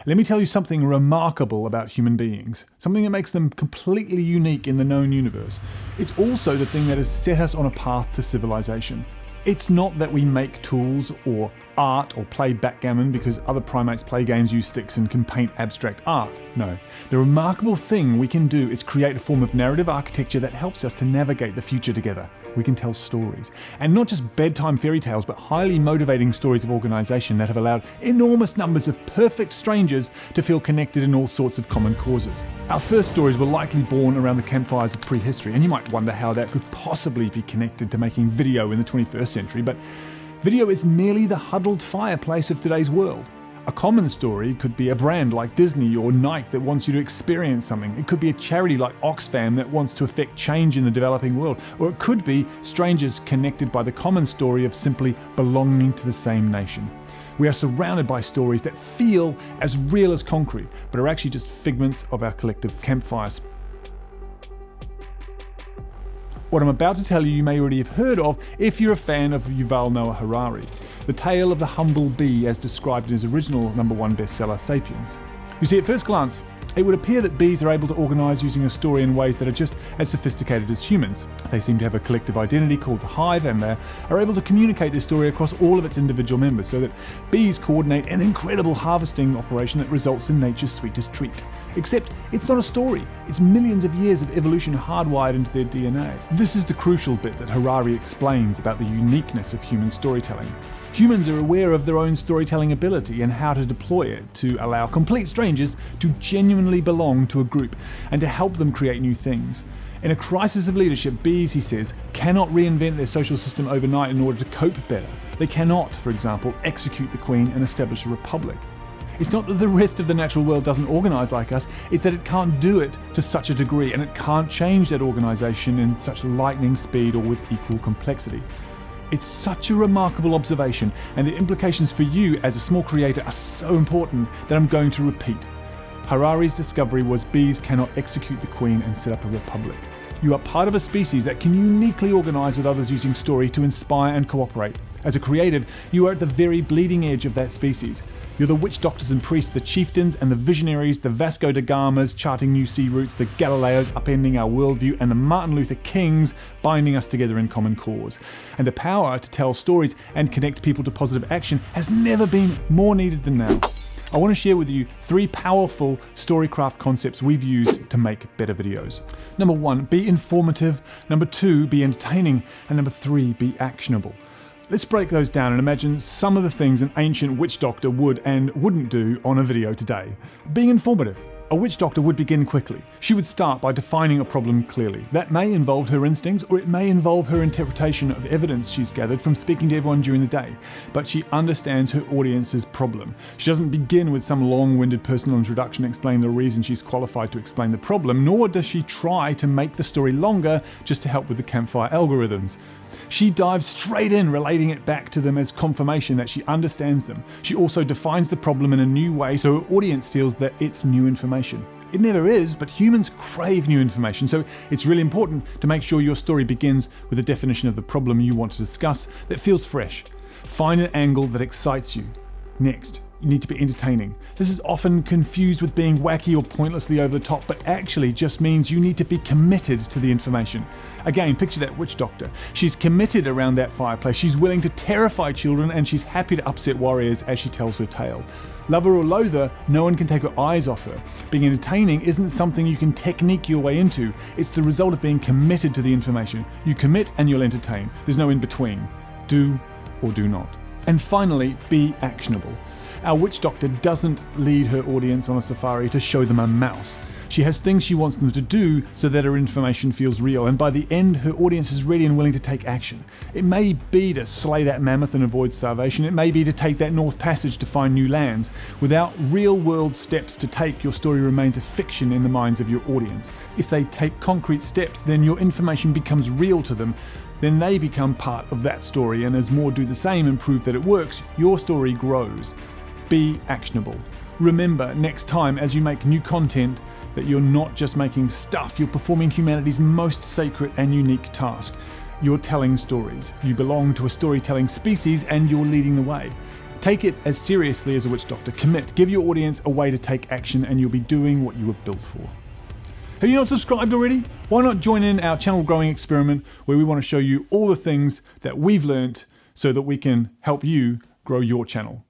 Let me tell you something remarkable about human beings, something that makes them completely unique in the known universe. It's also the thing that has set us on a path to civilization. It's not that we make tools or art or play backgammon because other primates play games, use sticks and can paint abstract art. No. The remarkable thing we can do is create a form of narrative architecture that helps us to navigate the future together. We can tell stories. And not just bedtime fairy tales, but highly motivating stories of organisation that have allowed enormous numbers of perfect strangers to feel connected in all sorts of common causes. Our first stories were likely born around the campfires of prehistory, and you might wonder how that could possibly be connected to making video in the 21st century, but video is merely the huddled fireplace of today's world. A common story could be a brand like Disney or Nike that wants you to experience something. It could be a charity like Oxfam that wants to affect change in the developing world. Or it could be strangers connected by the common story of simply belonging to the same nation. We are surrounded by stories that feel as real as concrete, but are actually just figments of our collective campfires. What I'm about to tell you may already have heard of if you're a fan of Yuval Noah Harari, The Tale of the Humble Bee as described in his original #1 bestseller, Sapiens. You see, at first glance, it would appear that bees are able to organise using a story in ways that are just as sophisticated as humans. They seem to have a collective identity called the hive, and they are able to communicate this story across all of its individual members so that bees coordinate an incredible harvesting operation that results in nature's sweetest treat. Except it's not a story, it's millions of years of evolution hardwired into their DNA. This is the crucial bit that Harari explains about the uniqueness of human storytelling. Humans are aware of their own storytelling ability and how to deploy it to allow complete strangers to genuinely belong to a group and to help them create new things. In a crisis of leadership, bees, he says, cannot reinvent their social system overnight in order to cope better. They cannot, for example, execute the queen and establish a republic. It's not that the rest of the natural world doesn't organise like us, it's that it can't do it to such a degree, and it can't change that organisation in such lightning speed or with equal complexity. It's such a remarkable observation, and the implications for you as a small creator are so important that I'm going to repeat. Harari's discovery was bees cannot execute the queen and set up a republic. You are part of a species that can uniquely organise with others using story to inspire and cooperate. As a creative, you are at the very bleeding edge of that species. You're the witch doctors and priests, the chieftains and the visionaries, the Vasco da Gamas charting new sea routes, the Galileos upending our worldview, and the Martin Luther Kings binding us together in common cause. And the power to tell stories and connect people to positive action has never been more needed than now. I want to share with you 3 powerful storycraft concepts we've used to make better videos. Number 1, be informative. Number 2, be entertaining. And number 3, be actionable. Let's break those down and imagine some of the things an ancient witch doctor would and wouldn't do on a video today. Being informative. A witch doctor would begin quickly. She would start by defining a problem clearly. That may involve her instincts, or it may involve her interpretation of evidence she's gathered from speaking to everyone during the day. But she understands her audience's problem. She doesn't begin with some long-winded personal introduction explaining the reason she's qualified to explain the problem, nor does she try to make the story longer just to help with the campfire algorithms. She dives straight in, relating it back to them as confirmation that she understands them. She also defines the problem in a new way so her audience feels that it's new information. It never is, but humans crave new information, so it's really important to make sure your story begins with a definition of the problem you want to discuss that feels fresh. Find an angle that excites you. Next, you need to be entertaining. This is often confused with being wacky or pointlessly over the top, but actually just means you need to be committed to the information. Again, picture that witch doctor. She's committed around that fireplace. She's willing to terrify children, and she's happy to upset warriors as she tells her tale. Love her or loathe her, no one can take her eyes off her. Being entertaining isn't something you can technique your way into. It's the result of being committed to the information. You commit and you'll entertain. There's no in between. Do or do not. And finally, be actionable. Our witch doctor doesn't lead her audience on a safari to show them a mouse. She has things she wants them to do so that her information feels real, and by the end her audience is ready and willing to take action. It may be to slay that mammoth and avoid starvation. It may be to take that North Passage to find new lands. Without real world steps to take, your story remains a fiction in the minds of your audience. If they take concrete steps, then your information becomes real to them. Then they become part of that story, and as more do the same and prove that it works, your story grows. Be actionable. Remember next time as you make new content that you're not just making stuff, you're performing humanity's most sacred and unique task. You're telling stories. You belong to a storytelling species and you're leading the way. Take it as seriously as a witch doctor. Commit. Give your audience a way to take action and you'll be doing what you were built for. Have you not subscribed already? Why not join in our channel growing experiment where we want to show you all the things that we've learned so that we can help you grow your channel.